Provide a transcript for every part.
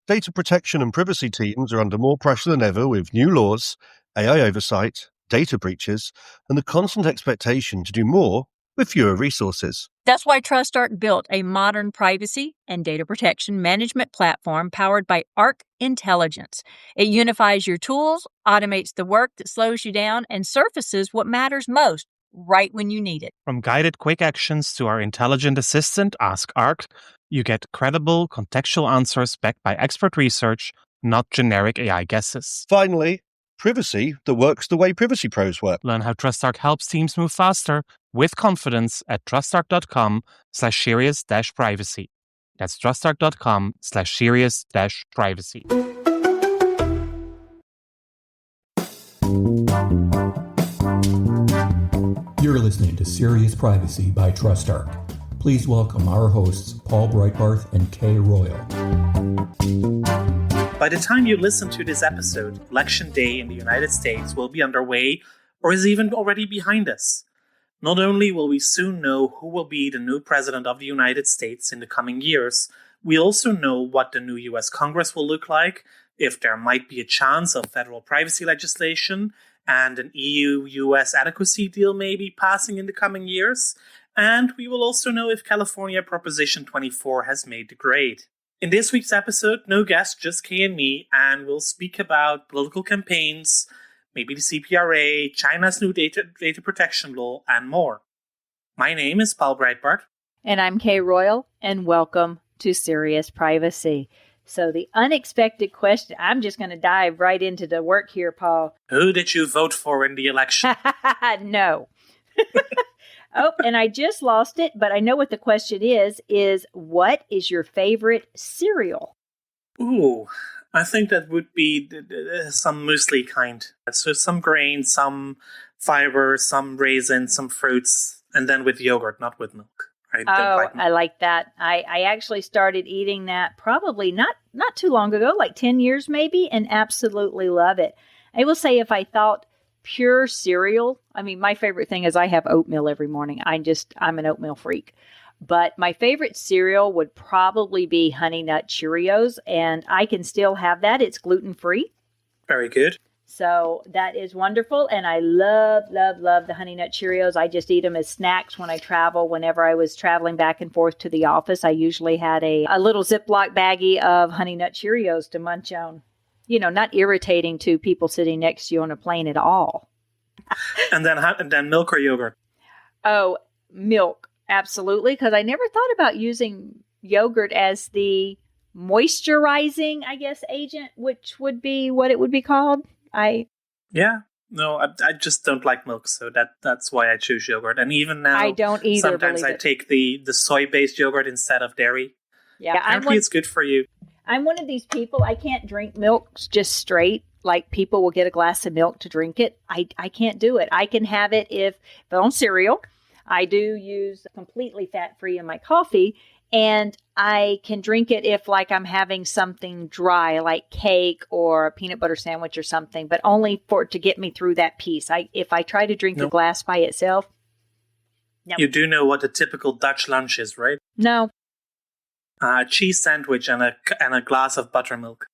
Data protection and privacy teams are under more pressure than ever with new laws, AI oversight, data breaches, and the constant expectation to do more with fewer resources. That's why TrustArc built a modern privacy and data protection management platform powered by Arc Intelligence. It unifies your tools, automates the work that slows you down, and surfaces what matters most right when you need it. From guided quick actions to our intelligent assistant, Ask Arc, you get credible, contextual answers backed by expert research, not generic AI guesses. Finally, privacy that works the way privacy pros work. Learn how TrustArc helps teams move faster with confidence at trustarc.com/serious-privacy. That's trustarc.com/serious-privacy. You're listening to Serious Privacy by TrustArc. Please welcome our hosts, Paul Breitbarth and Kay Royal. By the time you listen to this episode, Election Day in the United States will be underway or is even already behind us. Not only will we soon know who will be the new president of the United States in the coming years, we also know what the new US Congress will look like, if there might be a chance of federal privacy legislation, and an EU-US adequacy deal may be passing in the coming years, and we will also know if California Proposition 24 has made the grade. In this week's episode, no guest, just Kay and me, and we'll speak about political campaigns, maybe the CPRA, China's new data protection law, and more. My name is Paul Breitbarth. And I'm Kay Royal, and welcome to Serious Privacy. So the unexpected question, I'm just going to dive right into the work here, Paul. Who did you vote for in the election? No. Oh, and I just lost it, but I know what the question is what is your favorite cereal? Ooh, I think that would be some muesli kind. So some grain, some fiber, some raisins, some fruits, and then with yogurt, not with milk. I like that. I actually started eating that probably not too long ago, like 10 years maybe, and absolutely love it. I will say if I thought pure cereal, I mean, my favorite thing is I have oatmeal every morning. I'm an oatmeal freak. But my favorite cereal would probably be Honey Nut Cheerios, and I can still have that. It's gluten-free. Very good. So that is wonderful, and I love, love, love the Honey Nut Cheerios. I just eat them as snacks when I travel. Whenever I was traveling back and forth to the office, I usually had a little Ziploc baggie of Honey Nut Cheerios to munch on. You know, not irritating to people sitting next to you on a plane at all. And then milk or yogurt? Oh, milk, absolutely, because I never thought about using yogurt as the moisturizing, I guess, agent, which would be what it would be called. I just don't like milk, so that's why I choose yogurt. And even now, I don't either. Sometimes I take the soy-based yogurt instead of dairy. Yeah, apparently it's good for you. I'm one of these people, I can't drink milk just straight. Like people will get a glass of milk to drink it. I can't do it. I can have it if on cereal. I do use completely fat-free in my coffee. And I can drink it if like I'm having something dry, like cake or a peanut butter sandwich or something, but only to get me through that piece. If I try to drink a glass by itself, no. You do know what a typical Dutch lunch is, right? No. A cheese sandwich and a glass of buttermilk.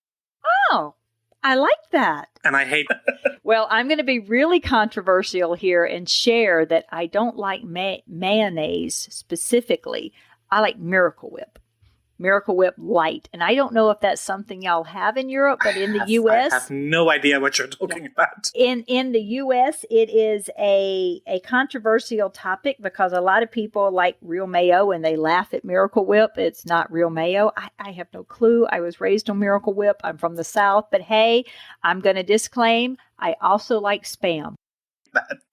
Oh, I like that. And I hate Well, I'm going to be really controversial here and share that I don't like mayonnaise specifically. I like Miracle Whip. Miracle Whip Light. And I don't know if that's something y'all have in Europe, but in the U.S. I have no idea what you're talking about. In the U.S., it is a controversial topic because a lot of people like real mayo and they laugh at Miracle Whip. It's not real mayo. I have no clue. I was raised on Miracle Whip. I'm from the South. But hey, I'm going to disclaim, I also like Spam.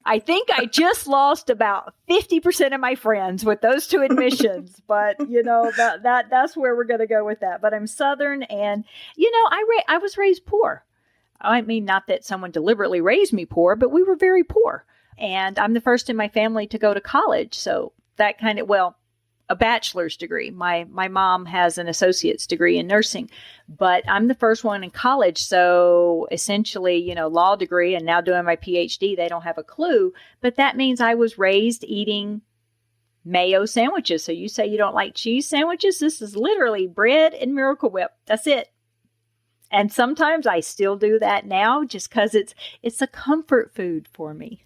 I think I just lost about 50% of my friends with those two admissions, but you know, that's where we're going to go with that. But I'm Southern and, you know, I was raised poor. I mean, not that someone deliberately raised me poor, but we were very poor. And I'm the first in my family to go to college. So that kind of, a bachelor's degree. My mom has an associate's degree in nursing, but I'm the first one in college. So essentially, you know, law degree and now doing my PhD, they don't have a clue. But that means I was raised eating mayo sandwiches. So you say you don't like cheese sandwiches? This is literally bread and Miracle Whip. That's it. And sometimes I still do that now just because it's a comfort food for me.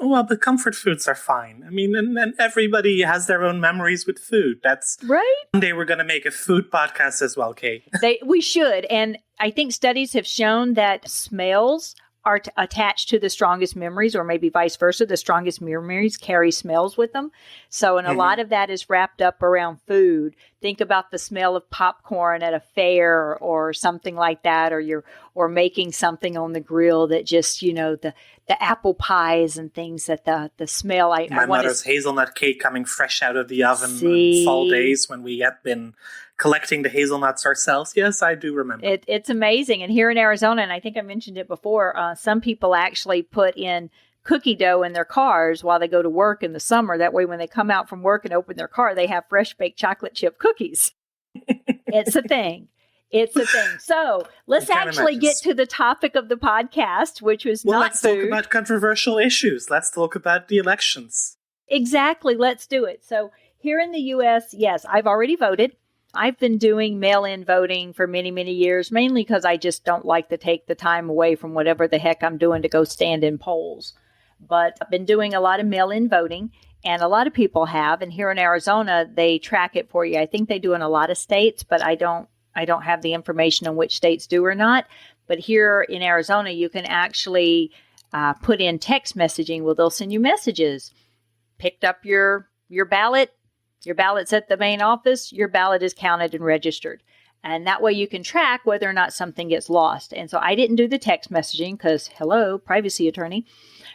Well, the comfort foods are fine. I mean, and everybody has their own memories with food. That's right. One day we're going to make a food podcast as well, Kay. We should. And I think studies have shown that smells are attached to the strongest memories, or maybe vice versa. The strongest memories carry smells with them. So, and a lot of that is wrapped up around food. Think about the smell of popcorn at a fair or something like that, or making something on the grill that just, the apple pies and things that the smell. My mother's hazelnut cake coming fresh out of the oven on fall days when we had been collecting the hazelnuts ourselves. Yes, I do remember. It's amazing. And here in Arizona, and I think I mentioned it before, some people actually put in cookie dough in their cars while they go to work in the summer. That way, when they come out from work and open their car, they have fresh baked chocolate chip cookies. It's a thing. It's a thing. So let's actually get to the topic of the podcast, which was let's talk about controversial issues. Let's talk about the elections. Exactly. Let's do it. So here in the U.S., yes, I've already voted. I've been doing mail-in voting for many, many years, mainly because I just don't like to take the time away from whatever the heck I'm doing to go stand in polls. But I've been doing a lot of mail-in voting, and a lot of people have. And here in Arizona, they track it for you. I think they do in a lot of states, but I don't have the information on which states do or not. But here in Arizona, you can actually put in text messaging. Well, they'll send you messages. Picked up your ballot. Your ballot's at the main office. Your ballot is counted and registered. And that way you can track whether or not something gets lost. And so I didn't do the text messaging because, hello, privacy attorney.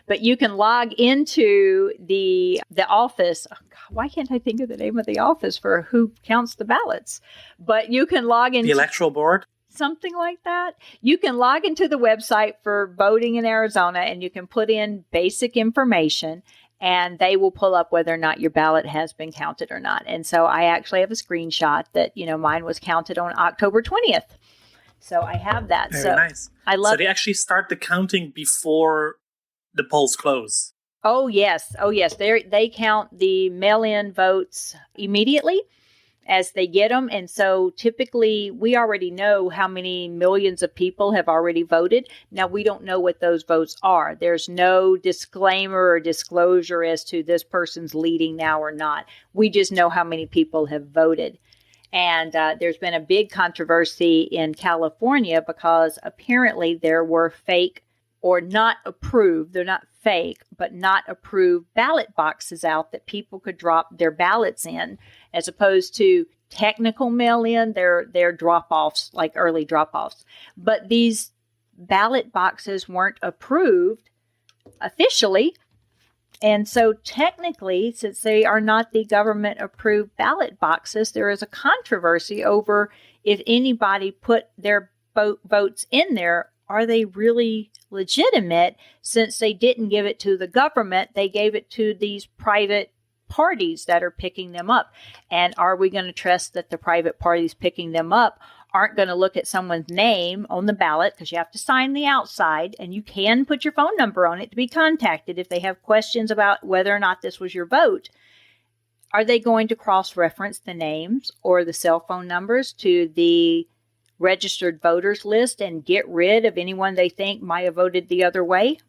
But you can log into the office. Oh God, why can't I think of the name of the office for who counts the ballots? But you can log into the electoral board. Something like that. You can log into the website for voting in Arizona and you can put in basic information and they will pull up whether or not your ballot has been counted or not. And so I actually have a screenshot that, mine was counted on October 20th. So I have that. Very nice. I love So they actually start the counting before the polls close. Oh, yes. They count the mail-in votes immediately as they get them. And so typically we already know how many millions of people have already voted. Now we don't know what those votes are. There's no disclaimer or disclosure as to this person's leading now or not. We just know how many people have voted. And there's been a big controversy in California because apparently there were fake or not approved, they're not fake, but not approved ballot boxes out that people could drop their ballots in, as opposed to technical mail-in, they're drop-offs, like early drop-offs. But these ballot boxes weren't approved officially. And so technically, since they are not the government-approved ballot boxes, there is a controversy over if anybody put their votes in there, are they really legitimate? Since they didn't give it to the government, they gave it to these private parties that are picking them up. And are we going to trust that the private parties picking them up aren't going to look at someone's name on the ballot, because you have to sign the outside, and you can put your phone number on it to be contacted if they have questions about whether or not this was your vote. Are they going to cross-reference the names or the cell phone numbers to the registered voters list and get rid of anyone they think might have voted the other way?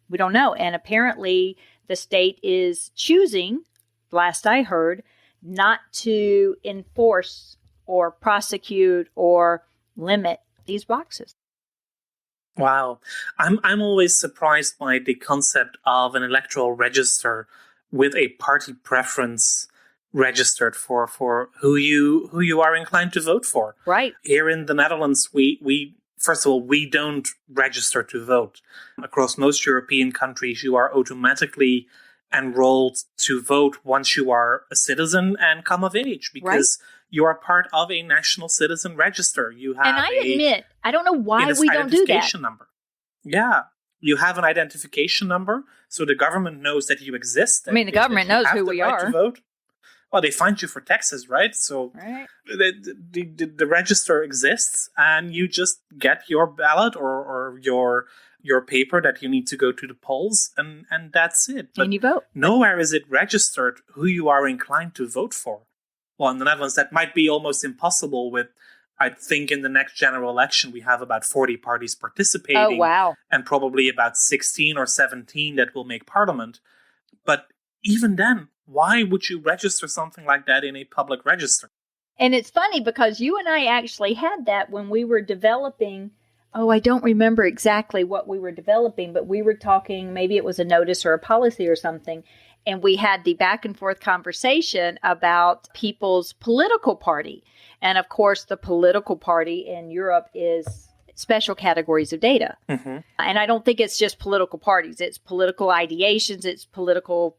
We don't know. And apparently the state is choosing, last I heard, not to enforce or prosecute or limit these boxes. Wow. I'm always surprised by the concept of an electoral register with a party preference registered for who you are inclined to vote for. Right. Here in the Netherlands, we first of all, we don't register to vote. Across most European countries, you are automatically enrolled to vote once you are a citizen and come of age, because you are part of a national citizen register. You have, and I admit, I don't know why we don't do that. Identification number. Yeah. You have an identification number, so the government knows that you exist. I mean, the government knows who we are. To vote. Well, they find you for taxes, right? So the register exists, and you just get your ballot or your paper that you need to go to the polls, and that's it. But and you vote. Nowhere is it registered who you are inclined to vote for. Well, in the Netherlands, that might be almost impossible with I think in the next general election, we have about 40 parties participating. Oh, wow. And probably about 16 or 17 that will make parliament. But even then, why would you register something like that in a public register? And it's funny because you and I actually had that when we were developing. Oh, I don't remember exactly what we were developing, but we were talking, maybe it was a notice or a policy or something. And we had the back and forth conversation about people's political party. And of course, the political party in Europe is special categories of data. Mm-hmm. And I don't think it's just political parties. It's political ideations. It's political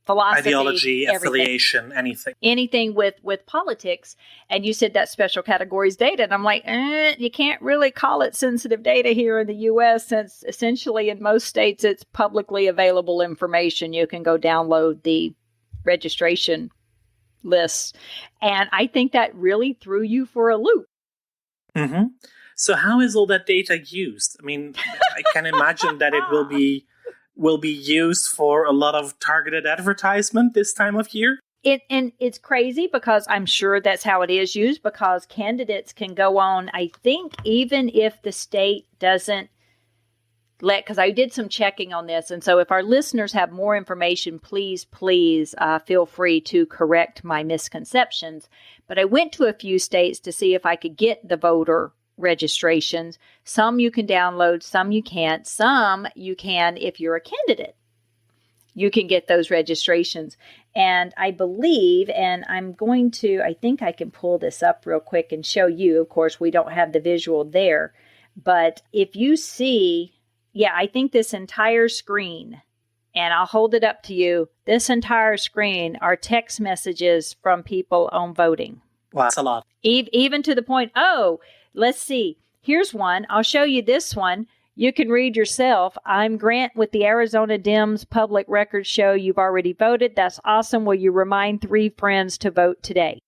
philosophy. Ideology, everything. affiliation, anything. Anything with politics. And you said that special categories data. And I'm like, you can't really call it sensitive data here in the U.S. since essentially in most states it's publicly available information. You can go download the registration lists. And I think that really threw you for a loop. Mm-hmm. So how is all that data used? I mean, I can imagine that it will be used for a lot of targeted advertisement this time of year. And it's crazy because I'm sure that's how it is used, because candidates can go on, I think, even if the state doesn't because I did some checking on this. And so if our listeners have more information, please feel free to correct my misconceptions. But I went to a few states to see if I could get the voter registrations. Some you can download, some you can't. Some you can if you're a candidate. You can get those registrations. And I believe, and I think I can pull this up real quick and show you. Of course, we don't have the visual there. But if you see, I think this entire screen, and I'll hold it up to you, this entire screen are text messages from people on voting. Wow, that's a lot. Even to the point, let's see. Here's one. I'll show you this one. You can read yourself. I'm Grant with the Arizona Dems Public Records Show. You've already voted. That's awesome. Will you remind 3 friends to vote today?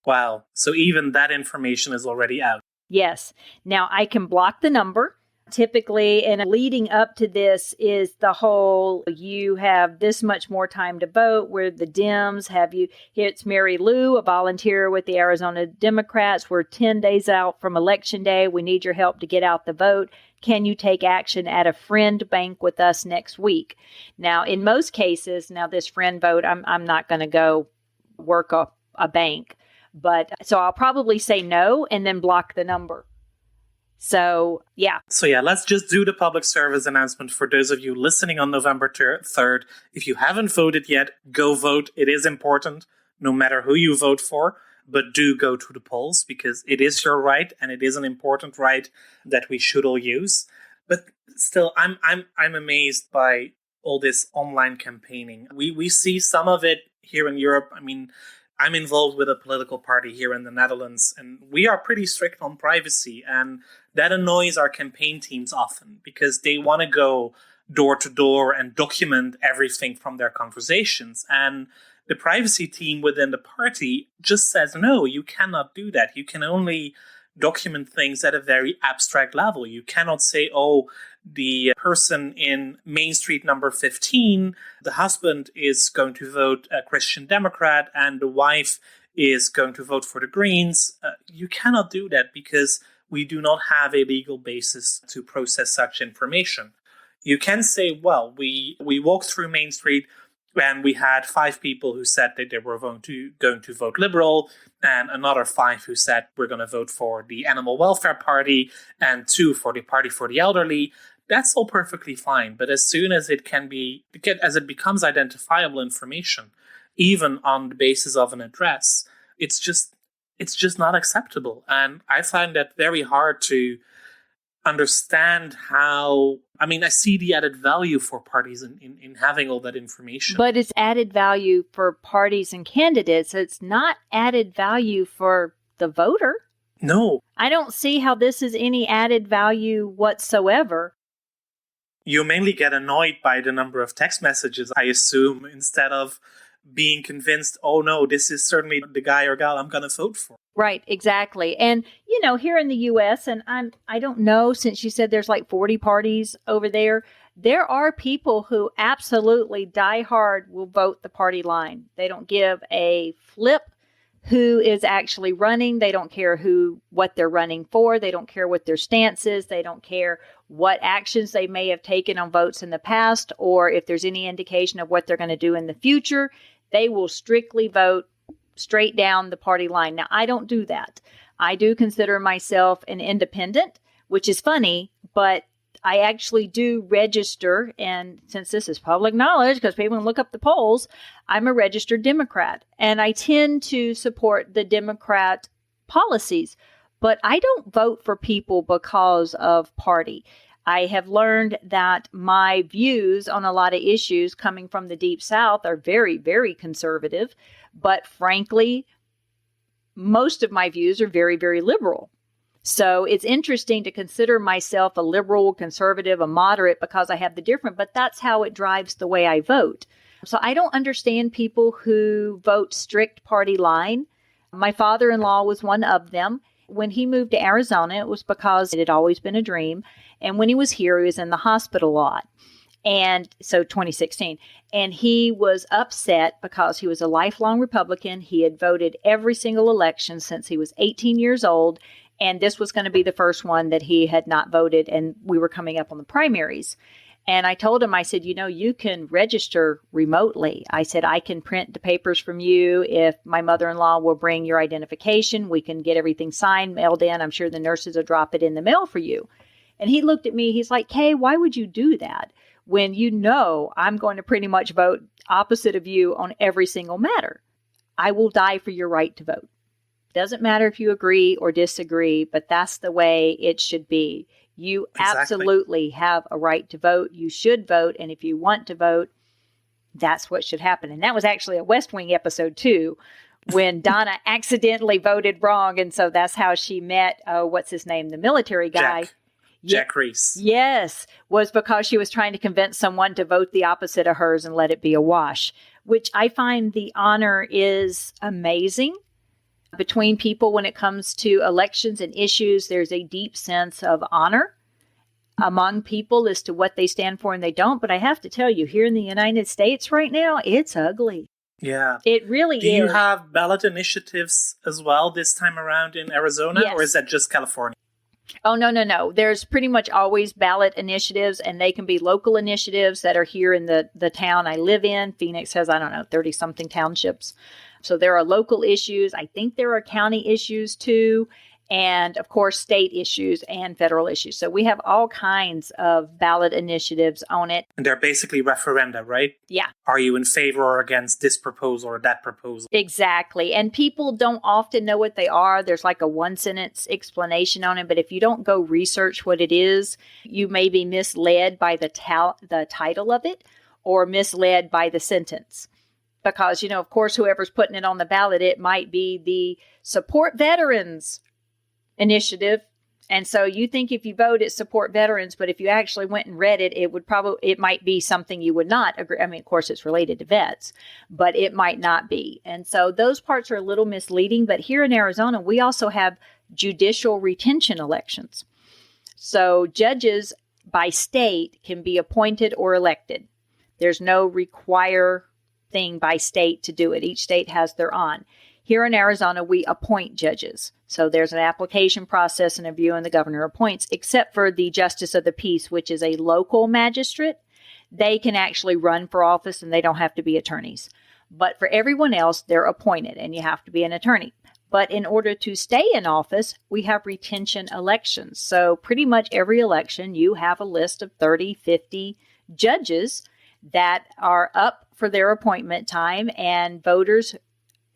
Wow. So even that information is already out. Yes. Now I can block the number. Typically, and leading up to this is the whole, you have this much more time to vote, where the Dems have you. It's Mary Lou, a volunteer with the Arizona Democrats. We're 10 days out from Election Day. We need your help to get out the vote. Can you take action at a friend bank with us next week? Now, in most cases, this friend vote, I'm not going to go work a bank. But so I'll probably say no and then block the number. So, yeah. So, let's just do the public service announcement for those of you listening on November 3rd. If you haven't voted yet, go vote. It is important, no matter who you vote for. But do go to the polls, because it is your right, and it is an important right that we should all use. But still, I'm amazed by all this online campaigning. We see some of it here in Europe. I mean, I'm involved with a political party here in the Netherlands, and we are pretty strict on privacy, and that annoys our campaign teams often because they want to go door to door and document everything from their conversations. And the privacy team within the party just says, no, you cannot do that. You can only document things at a very abstract level. You cannot say, the person in Main Street number 15, the husband is going to vote a Christian Democrat and the wife is going to vote for the Greens. You cannot do that because we do not have a legal basis to process such information. You can say, well, we walked through Main Street and we had 5 people who said that they were going to vote Liberal, and another 5 who said we're going to vote for the Animal Welfare Party, and 2 for the Party for the Elderly. That's all perfectly fine. But as soon as it becomes identifiable information, even on the basis of an address, it's just not acceptable. And I find that very hard to understand how. I mean, I see the added value for parties in having all that information. But it's added value for parties and candidates. It's not added value for the voter. No. I don't see how this is any added value whatsoever. You mainly get annoyed by the number of text messages, I assume, instead of being convinced, oh no, this is certainly the guy or gal I'm going to vote for. Right, exactly. And, here in the U.S., and I don't know, since you said there's like 40 parties over there, there are people who absolutely die hard will vote the party line. They don't give a flip who is actually running. They don't care what they're running for. They don't care what their stance is. They don't care what actions they may have taken on votes in the past, or if there's any indication of what they're going to do in the future. They will strictly vote straight down the party line. Now, I don't do that. I do consider myself an independent, which is funny, but I actually do register, and since this is public knowledge, because people can look up the polls, I'm a registered Democrat, and I tend to support the Democrat policies, but I don't vote for people because of party. I have learned that my views on a lot of issues coming from the Deep South are very, very conservative, but frankly, most of my views are very, very liberal. So it's interesting to consider myself a liberal, conservative, a moderate, because I have the different, but that's how it drives the way I vote. So I don't understand people who vote strict party line. My father-in-law was one of them. When he moved to Arizona, it was because it had always been a dream. And when he was here, he was in the hospital a lot. And so 2016, and he was upset because he was a lifelong Republican. He had voted every single election since he was 18 years old. And this was going to be the first one that he had not voted. And we were coming up on the primaries. And I told him, I said, you can register remotely. I said, I can print the papers from you. If my mother-in-law will bring your identification, we can get everything signed, mailed in. I'm sure the nurses will drop it in the mail for you. And he looked at me. He's like, Kay, why would you do that when I'm going to pretty much vote opposite of you on every single matter? I will die for your right to vote. Doesn't matter if you agree or disagree, but that's the way it should be. You absolutely have a right to vote. You should vote. And if you want to vote, that's what should happen. And that was actually a West Wing episode too, when Donna accidentally voted wrong. And so that's how she met, what's his name? The military guy. Jack Reese. Yes, was because she was trying to convince someone to vote the opposite of hers and let it be a wash, which I find the honor is amazing. Between people when it comes to elections and issues, there's a deep sense of honor among people as to what they stand for and they don't. But I have to tell you, here in the United States right now, it's ugly. Yeah. It really is. Do you have ballot initiatives as well this time around in Arizona? Yes. Or is that just California? Oh, no. There's pretty much always ballot initiatives, and they can be local initiatives that are here in the town I live in. Phoenix has, 30-something townships. So there are local issues. I think there are county issues too. And of course, state issues and federal issues. So we have all kinds of ballot initiatives on it. And they're basically referenda, right? Yeah. Are you in favor or against this proposal or that proposal? Exactly. And people don't often know what they are. There's like a one-sentence explanation on it. But if you don't go research what it is, you may be misled by the title of it or misled by the sentence. Because, of course, whoever's putting it on the ballot, it might be the Support Veterans initiative. And so you think if you vote, it's support veterans, but if you actually went and read it, it might be something you would not agree. I mean, of course, it's related to vets, but it might not be. And so those parts are a little misleading. But here in Arizona, we also have judicial retention elections. So judges by state can be appointed or elected. There's no require thing by state to do it. Each state has their own. Here in Arizona, we appoint judges. So there's an application process and a review, and the governor appoints, except for the justice of the peace, which is a local magistrate. They can actually run for office and they don't have to be attorneys. But for everyone else, they're appointed and you have to be an attorney. But in order to stay in office, we have retention elections. So pretty much every election, you have a list of 30, 50 judges that are up for their appointment time, and voters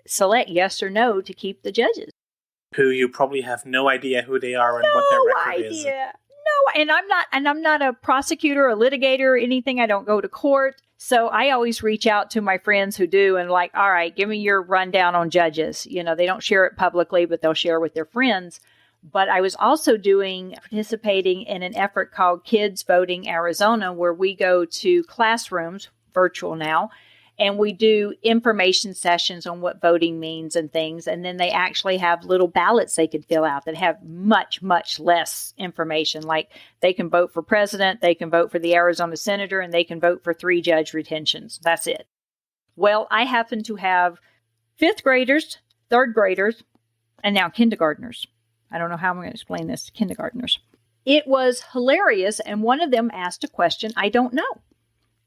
select yes or no to keep the judges. Who you probably have no idea who they are and what their record is. No, and I'm not a prosecutor, a litigator, or anything. I don't go to court. So I always reach out to my friends who do and like, all right, give me your rundown on judges. They don't share it publicly, but they'll share with their friends. But I was also participating in an effort called Kids Voting Arizona, where we go to classrooms, virtual now, and we do information sessions on what voting means and things. And then they actually have little ballots they can fill out that have much, much less information. Like they can vote for president, they can vote for the Arizona senator, and they can vote for 3 judge retentions. That's it. Well, I happen to have 5th graders, third graders, and now kindergartners. I don't know how I'm going to explain this to kindergartners. It was hilarious, and one of them asked a question I don't know.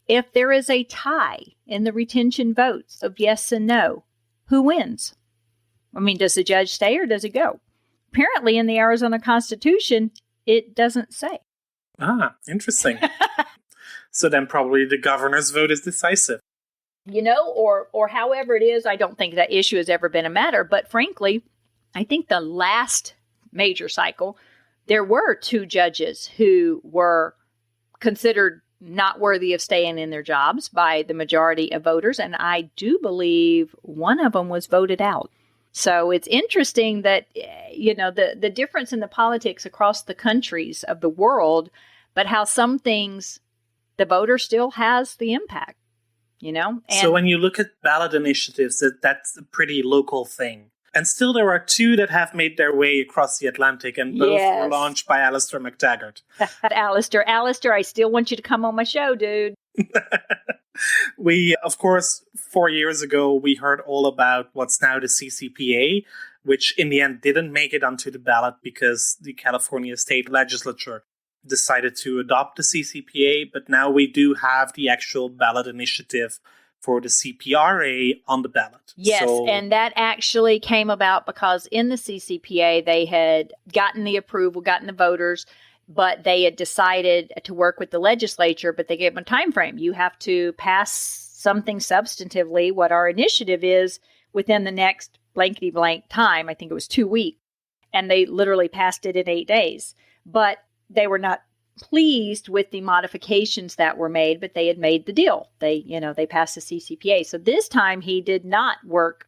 If there is a tie in the retention votes of yes and no, who wins? I mean, does the judge stay or does he go? Apparently, in the Arizona Constitution, it doesn't say. Ah, interesting. So then probably the governor's vote is decisive. You know, or however it is, I don't think that issue has ever been a matter. But frankly, I think the last major cycle, there were 2 judges who were considered not worthy of staying in their jobs by the majority of voters. And I do believe one of them was voted out. So it's interesting that, you know, the difference in the politics across the countries of the world, but how some things the voter still has the impact, you know? And so when you look at ballot initiatives, that's a pretty local thing. And still there are 2 that have made their way across the Atlantic, and both were launched by Alistair McTaggart. Alistair, I still want you to come on my show, dude. We, of course, 4 years ago, we heard all about what's now the CCPA, which in the end didn't make it onto the ballot because the California state legislature decided to adopt the CCPA. But now we do have the actual ballot initiative for the CPRA on the ballot. Yes, and that actually came about because in the CCPA, they had gotten the approval, gotten the voters, but they had decided to work with the legislature, but they gave them a time frame. You have to pass something substantively, what our initiative is, within the next blankety-blank time. I think it was 2 weeks. And they literally passed it in 8 days. But they were not pleased with the modifications that were made, but they had made the deal. They passed the CCPA. So this time he did not work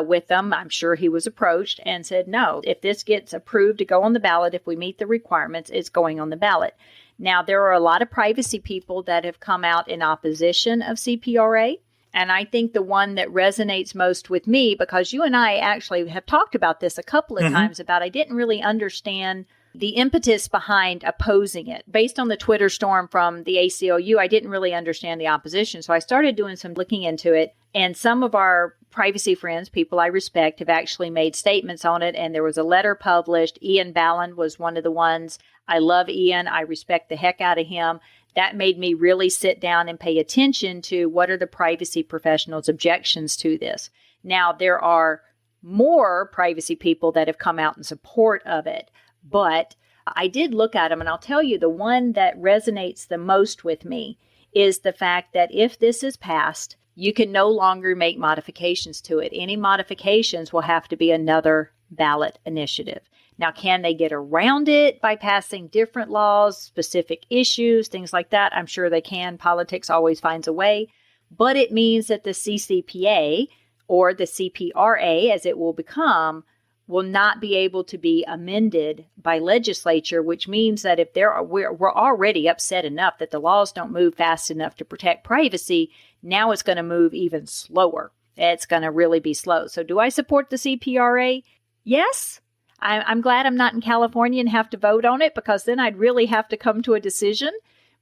with them. I'm sure he was approached and said, no, if this gets approved to go on the ballot, if we meet the requirements, it's going on the ballot. Now, there are a lot of privacy people that have come out in opposition of CPRA. And I think the one that resonates most with me, because you and I actually have talked about this a couple of times about I didn't really understand the impetus behind opposing it. Based on the Twitter storm from the ACLU, I didn't really understand the opposition. So I started doing some looking into it. And some of our privacy friends, people I respect, have actually made statements on it. And there was a letter published. Ian Ballan was one of the ones. I love Ian. I respect the heck out of him. That made me really sit down and pay attention to what are the privacy professionals' objections to this. Now, there are more privacy people that have come out in support of it. But I did look at them, and I'll tell you the one that resonates the most with me is the fact that if this is passed, you can no longer make modifications to it. Any modifications will have to be another ballot initiative. Now, can they get around it by passing different laws, specific issues, things like that? I'm sure they can. Politics always finds a way. But it means that the CCPA, or the CPRA, as it will become, will not be able to be amended by legislature, which means that if we're already upset enough that the laws don't move fast enough to protect privacy, now it's going to move even slower. It's going to really be slow. So do I support the CPRA? Yes. I'm glad I'm not in California and have to vote on it, because then I'd really have to come to a decision.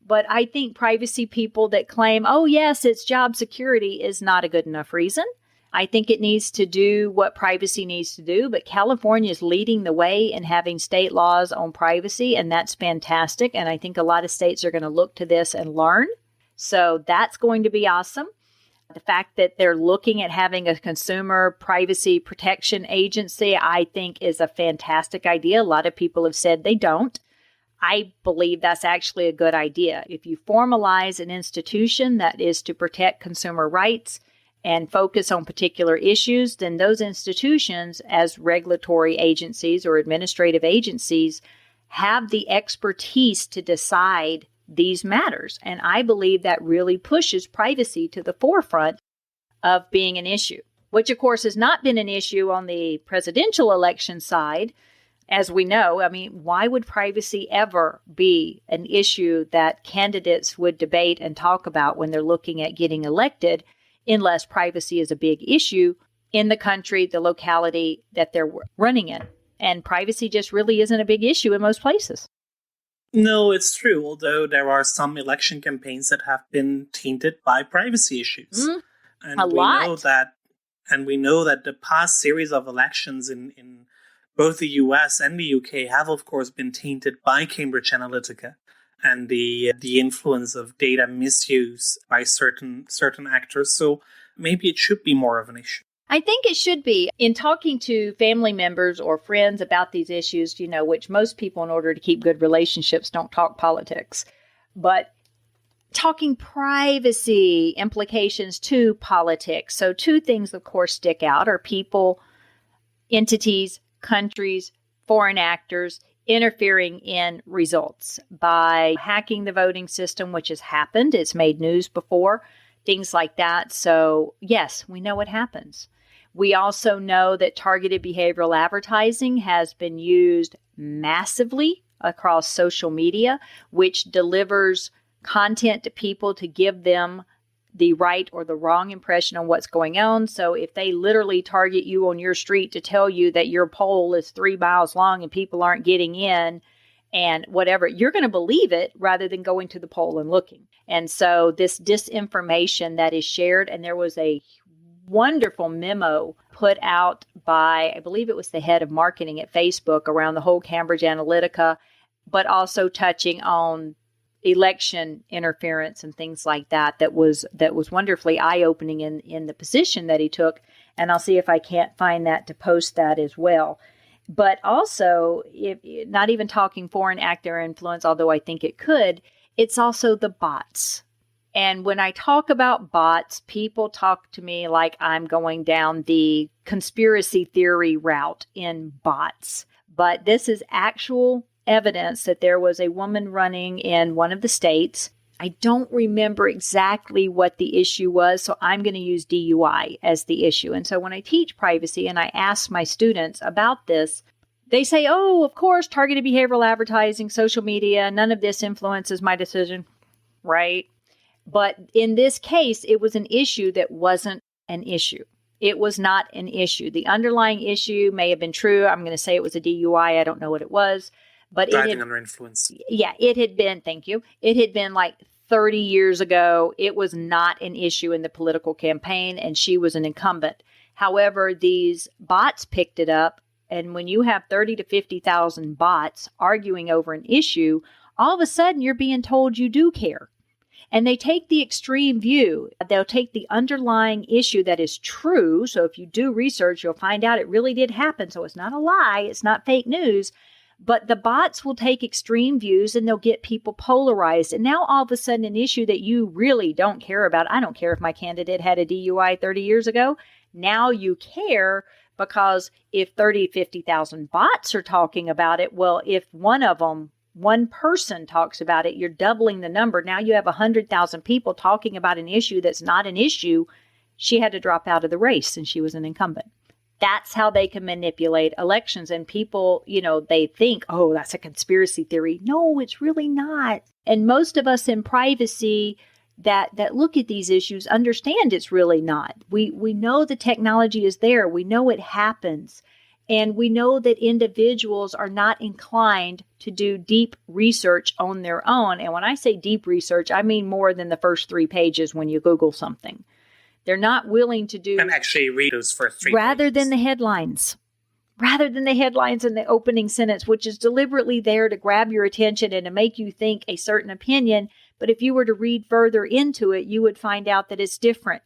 But I think privacy people that claim, oh, yes, it's job security is not a good enough reason. I think it needs to do what privacy needs to do, but California is leading the way in having state laws on privacy, and that's fantastic. And I think a lot of states are going to look to this and learn. So that's going to be awesome. The fact that they're looking at having a consumer privacy protection agency, I think is a fantastic idea. A lot of people have said they don't. I believe that's actually a good idea. If you formalize an institution that is to protect consumer rights and focus on particular issues, then those institutions, as regulatory agencies or administrative agencies, have the expertise to decide these matters. And I believe that really pushes privacy to the forefront of being an issue, which of course has not been an issue on the presidential election side. As we know, I mean, why would privacy ever be an issue that candidates would debate and talk about when they're looking at getting elected, unless privacy is a big issue in the country, the locality that they're running in? And privacy just really isn't a big issue in most places. No, it's true, although there are some election campaigns that have been tainted by privacy issues. And a we lot. know that And we know that the past series of elections in both the US and the UK have, of course, been tainted by Cambridge Analytica and the influence of data misuse by certain actors. So maybe it should be more of an issue. I think it should be. In talking to family members or friends about these issues, which most people, in order to keep good relationships, don't talk politics. But talking privacy implications to politics. So two things, of course, stick out are people, entities, countries, foreign actors interfering in results by hacking the voting system, which has happened. It's made news before, things like that. So yes, we know what happens. We also know that targeted behavioral advertising has been used massively across social media, which delivers content to people to give them the right or the wrong impression on what's going on. So if they literally target you on your street to tell you that your poll is 3 miles long and people aren't getting in and whatever, you're going to believe it rather than going to the poll and looking. And so this disinformation that is shared, and there was a wonderful memo put out by, I believe it was the head of marketing at Facebook around the whole Cambridge Analytica, but also touching on election interference and things like that. That was wonderfully eye-opening in the position that he took. And I'll see if I can't find that to post that as well. But also, if not even talking foreign actor influence, although I think it could, it's also the bots. And when I talk about bots, people talk to me like I'm going down the conspiracy theory route in bots. But this is actual evidence that there was a woman running in one of the states. I don't remember exactly what the issue was, so I'm going to use DUI as the issue. And so when I teach privacy and I ask my students about this, they say, oh, of course, targeted behavioral advertising, social media, none of this influences my decision, right? But in this case, it was an issue that wasn't an issue. It was not an issue. The underlying issue may have been true. I'm going to say it was a DUI. I don't know what it was. But driving under influence. Yeah, it had been, thank you. It had been like 30 years ago. It was not an issue in the political campaign, and she was an incumbent. However, these bots picked it up. And when you have 30 to 50,000 bots arguing over an issue, all of a sudden you're being told you do care. And they take the extreme view. They'll take the underlying issue that is true. So if you do research, you'll find out it really did happen. So it's not a lie. It's not fake news. But the bots will take extreme views and they'll get people polarized. And now all of a sudden an issue that you really don't care about. I don't care if my candidate had a DUI 30 years ago. Now you care because if 30, 50,000 bots are talking about it, well, if one person talks about it, you're doubling the number. Now you have 100,000 people talking about an issue that's not an issue. She had to drop out of the race and she was an incumbent. That's how they can manipulate elections. And people, they think, oh, that's a conspiracy theory. No, it's really not. And most of us in privacy that look at these issues understand it's really not. We know the technology is there. We know it happens. And we know that individuals are not inclined to do deep research on their own. And when I say deep research, I mean more than the first 3 pages when you Google something. They're not willing to do... And actually read those first 3 rather pages. than the headlines. Rather than the headlines in the opening sentence, which is deliberately there to grab your attention and to make you think a certain opinion. But if you were to read further into it, you would find out that it's different.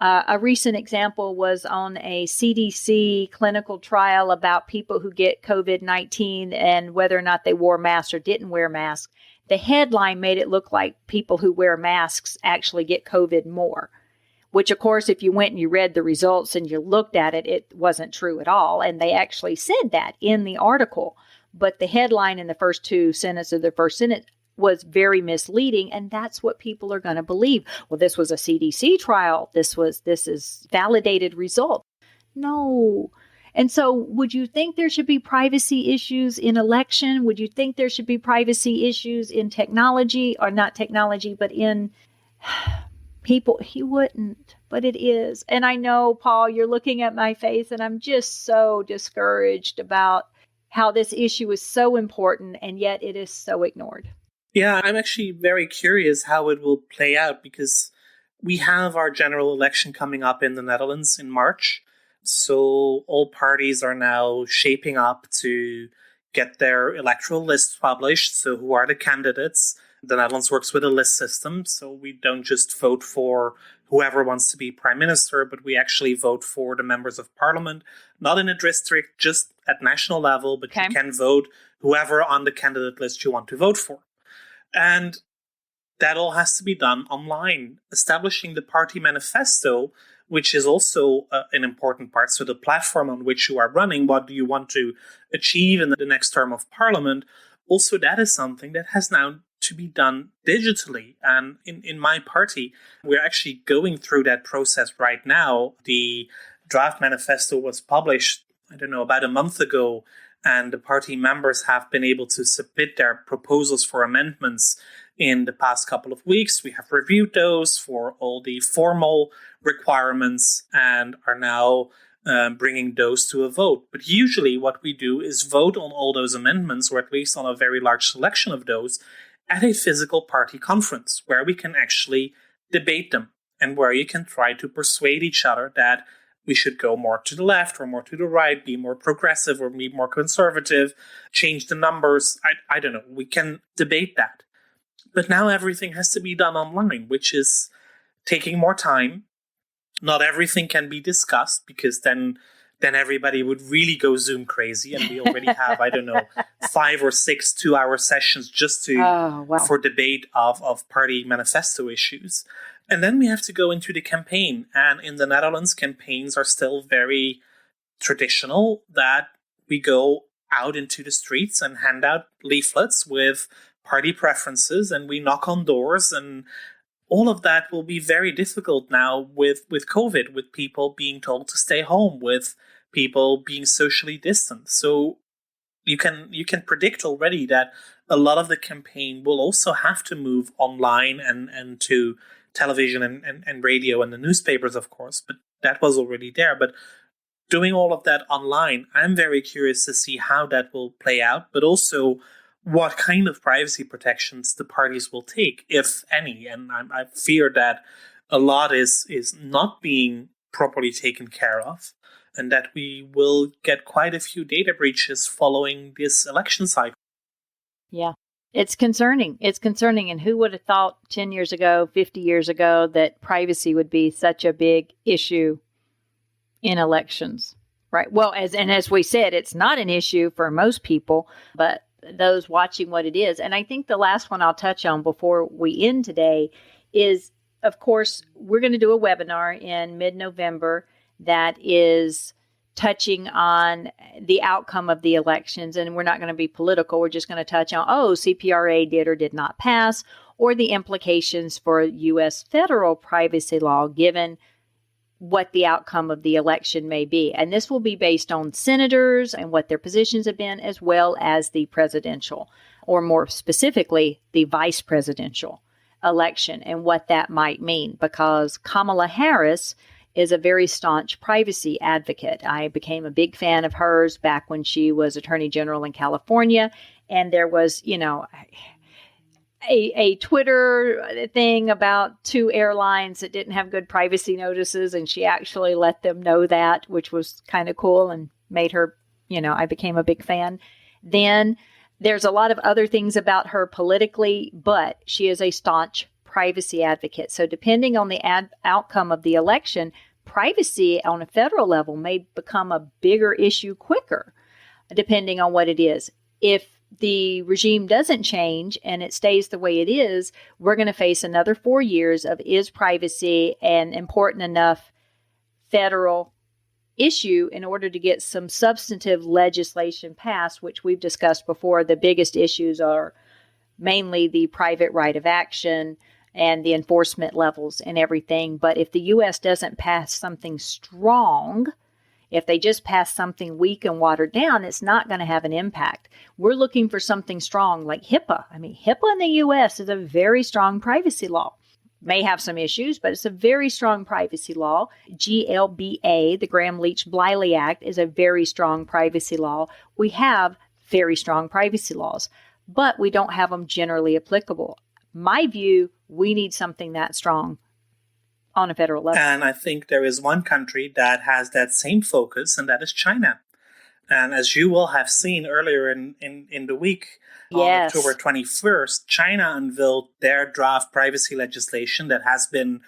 A recent example was on a CDC clinical trial about people who get COVID-19 and whether or not they wore masks or didn't wear masks. The headline made it look like people who wear masks actually get COVID more, which, of course, if you went and you read the results and you looked at it, it wasn't true at all. And they actually said that in the article. But the headline in the first 2 sentences of the first sentence was very misleading, and that's what people are going to believe. Well, this was a CDC trial. This is validated result. No. And so would you think there should be privacy issues in election? Would you think there should be privacy issues in technology, or not technology, but in people? He wouldn't, but it is. And I know, Paul, you're looking at my face, and I'm just so discouraged about how this issue is so important, and yet it is so ignored. Yeah, I'm actually very curious how it will play out because we have our general election coming up in the Netherlands in March. So all parties are now shaping up to get their electoral lists published. So who are the candidates? The Netherlands works with a list system. So we don't just vote for whoever wants to be prime minister, but we actually vote for the members of parliament, not in a district, just at national level, but you can vote whoever on the candidate list you want to vote for. And that all has to be done online. Establishing the party manifesto, which is also an important part. So the platform on which you are running, what do you want to achieve in the next term of parliament? Also, that is something that has now to be done digitally. And in my party, we're actually going through that process right now. The draft manifesto was published, about a month ago, and the party members have been able to submit their proposals for amendments in the past couple of weeks. We have reviewed those for all the formal requirements and are now bringing those to a vote. But usually what we do is vote on all those amendments, or at least on a very large selection of those, at a physical party conference where we can actually debate them and where you can try to persuade each other that we should go more to the left or more to the right, be more progressive or be more conservative, change the numbers. I don't know. We can debate that. But now everything has to be done online, which is taking more time. Not everything can be discussed because then everybody would really go Zoom crazy. And we already have, 5 or 6 2-hour sessions just for debate of party manifesto issues. And then we have to go into the campaign. And in the Netherlands, campaigns are still very traditional, that we go out into the streets and hand out leaflets with party preferences, and we knock on doors, and all of that will be very difficult now with COVID, with people being told to stay home, with people being socially distant. So you can predict already that a lot of the campaign will also have to move online and to television and radio and the newspapers, of course, but that was already there. But doing all of that online, I'm very curious to see how that will play out, but also what kind of privacy protections the parties will take, if any. And I fear that a lot is not being properly taken care of, and that we will get quite a few data breaches following this election cycle. Yeah, it's concerning. It's concerning. And who would have thought 10 years ago, 50 years ago, that privacy would be such a big issue in elections, right? Well, as we said, it's not an issue for most people, but those watching what it is. And I think the last one I'll touch on before we end today is, of course, we're going to do a webinar in mid-November that is touching on the outcome of the elections. And we're not going to be political. We're just going to touch on, CPRA did or did not pass, or the implications for U.S. federal privacy law, given what the outcome of the election may be. And this will be based on senators and what their positions have been, as well as the presidential, or more specifically, the vice presidential election and what that might mean, because Kamala Harris is a very staunch privacy advocate. I became a big fan of hers back when she was Attorney General in California. And there was, a Twitter thing about 2 airlines that didn't have good privacy notices, and she actually let them know that, which was kind of cool and made her, I became a big fan. Then there's a lot of other things about her politically, but she is a staunch privacy advocate. So depending on the outcome of the election, privacy on a federal level may become a bigger issue quicker, depending on what it is. If the regime doesn't change and it stays the way it is, we're going to face another 4 years of, is privacy an important enough federal issue in order to get some substantive legislation passed, which we've discussed before. The biggest issues are mainly the private right of action and the enforcement levels and everything. But if the U.S. doesn't pass something strong, if they just pass something weak and watered down, it's not going to have an impact. We're looking for something strong like HIPAA. HIPAA in the U.S. is a very strong privacy law. May have some issues, but it's a very strong privacy law. GLBA, the Gramm-Leach-Bliley Act, is a very strong privacy law. We have very strong privacy laws, but we don't have them generally applicable. My view, we need something that strong on a federal level. And I think there is one country that has that same focus, and that is China. And as you will have seen earlier in the week, Yes. on October 21st, China unveiled their draft privacy legislation that has been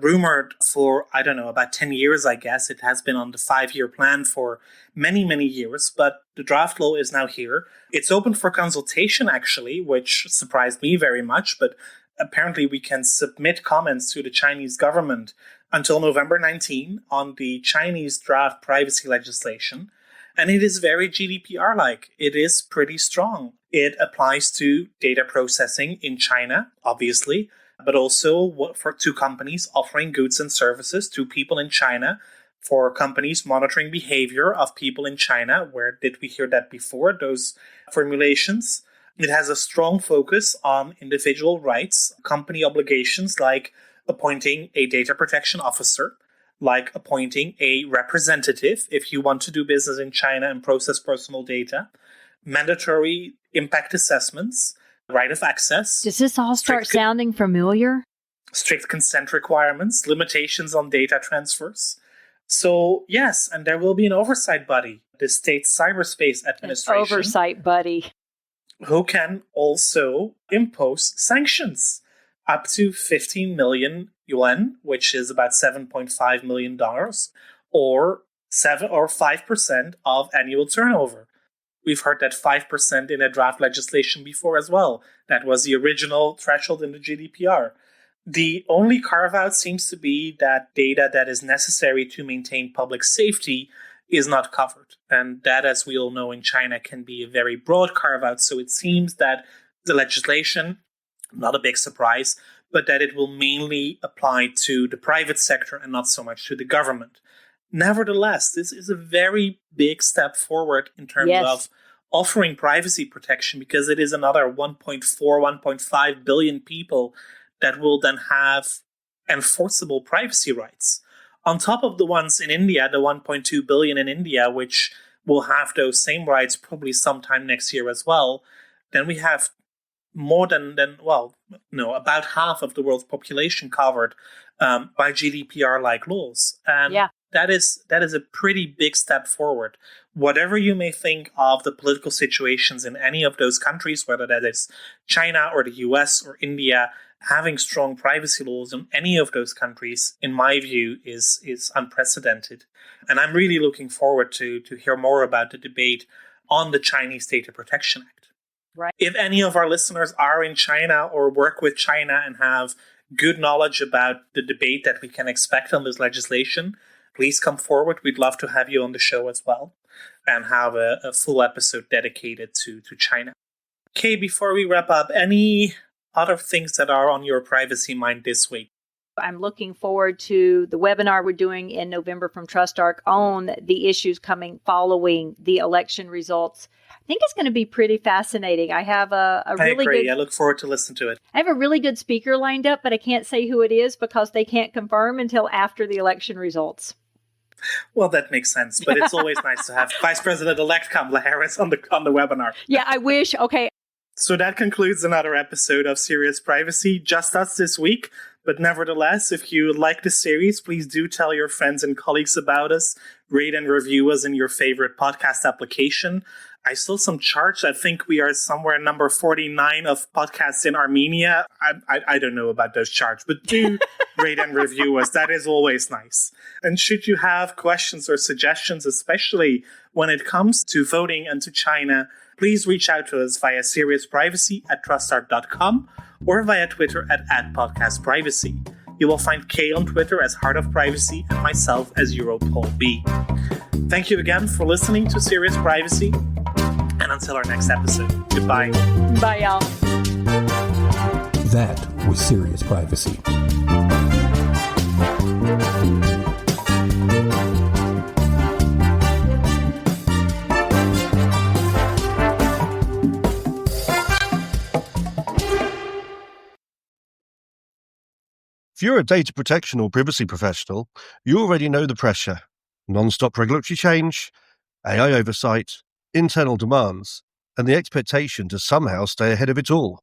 rumored for, I don't know, about 10 years, I guess. It has been on the 5-year plan for many, many years, but the draft law is now here. It's open for consultation, actually, which surprised me very much, but apparently we can submit comments to the Chinese government until November 19 on the Chinese draft privacy legislation. And it is very GDPR-like. It is pretty strong. It applies to data processing in China, obviously, but also to companies offering goods and services to people in China, for companies monitoring behavior of people in China. Where did we hear that before, those formulations? It has a strong focus on individual rights, company obligations like appointing a data protection officer, like appointing a representative if you want to do business in China and process personal data, mandatory impact assessments, right of access. Does this all start sounding familiar? Strict consent requirements, limitations on data transfers. So, yes, and there will be an oversight body, the State Cyberspace Administration. An oversight buddy. Who can also impose sanctions up to 15 million yuan, which is about $7.5 million, or 5% of annual turnover. We've heard that 5% in a draft legislation before as well. That was the original threshold in the GDPR. The only carve-out seems to be that data that is necessary to maintain public safety is not covered. And that, as we all know in China, can be a very broad carve-out. So it seems that the legislation, not a big surprise, but that it will mainly apply to the private sector and not so much to the government. Nevertheless, this is a very big step forward in terms of offering privacy protection, because it is another 1.5 billion people that will then have enforceable privacy rights. On top of the ones in India, the 1.2 billion in India, which will have those same rights probably sometime next year as well, then we have more than about half of the world's population covered by GDPR-like laws. And that is a pretty big step forward. Whatever you may think of the political situations in any of those countries, whether that is China or the US or India, having strong privacy laws in any of those countries, in my view, is unprecedented. And I'm really looking forward to hear more about the debate on the Chinese Data Protection Act. Right. If any of our listeners are in China or work with China and have good knowledge about the debate that we can expect on this legislation, please come forward. We'd love to have you on the show as well and have a full episode dedicated to China. Okay, before we wrap up, any other things that are on your privacy mind this week? I'm looking forward to the webinar we're doing in November from TrustArc on the issues coming following the election results. I think it's going to be pretty fascinating. I have I look forward to listening to it. I have a really good speaker lined up, but I can't say who it is because they can't confirm until after the election results. Well, that makes sense, but it's always nice to have Vice President-elect Kamala Harris on the webinar. Yeah, I wish. Okay. So that concludes another episode of Serious Privacy, just us this week. But nevertheless, if you like the series, please do tell your friends and colleagues about us. Rate and review us in your favorite podcast application. I saw some charts. I think we are somewhere number 49 of podcasts in Armenia. I don't know about those charts, but do rate and review us. That is always nice. And should you have questions or suggestions, especially when it comes to voting and to China, please reach out to us via seriousprivacy@trustarc.com or via Twitter at @podcastprivacy. You will find Kay on Twitter as Heart of Privacy and myself as EuroPaulB. Thank you again for listening to Serious Privacy. And until our next episode, goodbye. Bye, y'all. That was Serious Privacy. If you're a data protection or privacy professional, you already know the pressure. Non-stop regulatory change, AI oversight, internal demands, and the expectation to somehow stay ahead of it all.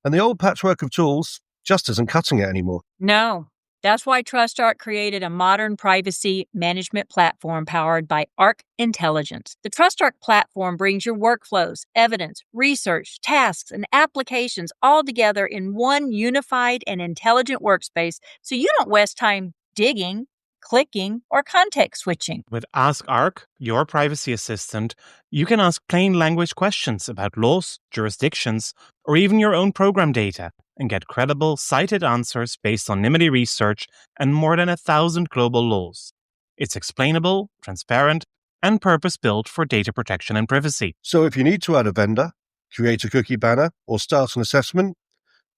And the old patchwork of tools just isn't cutting it anymore. No. That's why TrustArc created a modern privacy management platform powered by Arc Intelligence. The TrustArc platform brings your workflows, evidence, research, tasks, and applications all together in one unified and intelligent workspace so you don't waste time digging, clicking, or context switching. With Ask Arc, your privacy assistant, you can ask plain language questions about laws, jurisdictions, or even your own program data and get credible, cited answers based on NIMBY research and more than 1,000 global laws. It's explainable, transparent, and purpose-built for data protection and privacy. So if you need to add a vendor, create a cookie banner, or start an assessment,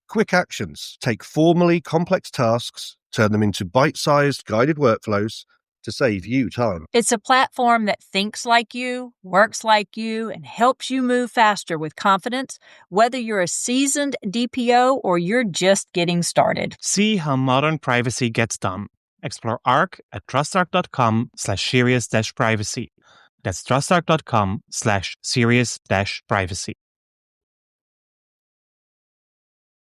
quick actions take formally complex tasks, turn them into bite-sized guided workflows to save you time. It's a platform that thinks like you, works like you, and helps you move faster with confidence, whether you're a seasoned DPO or you're just getting started. See how modern privacy gets done. Explore Arc at trustarc.com/serious-privacy. That's trustarc.com/serious-privacy.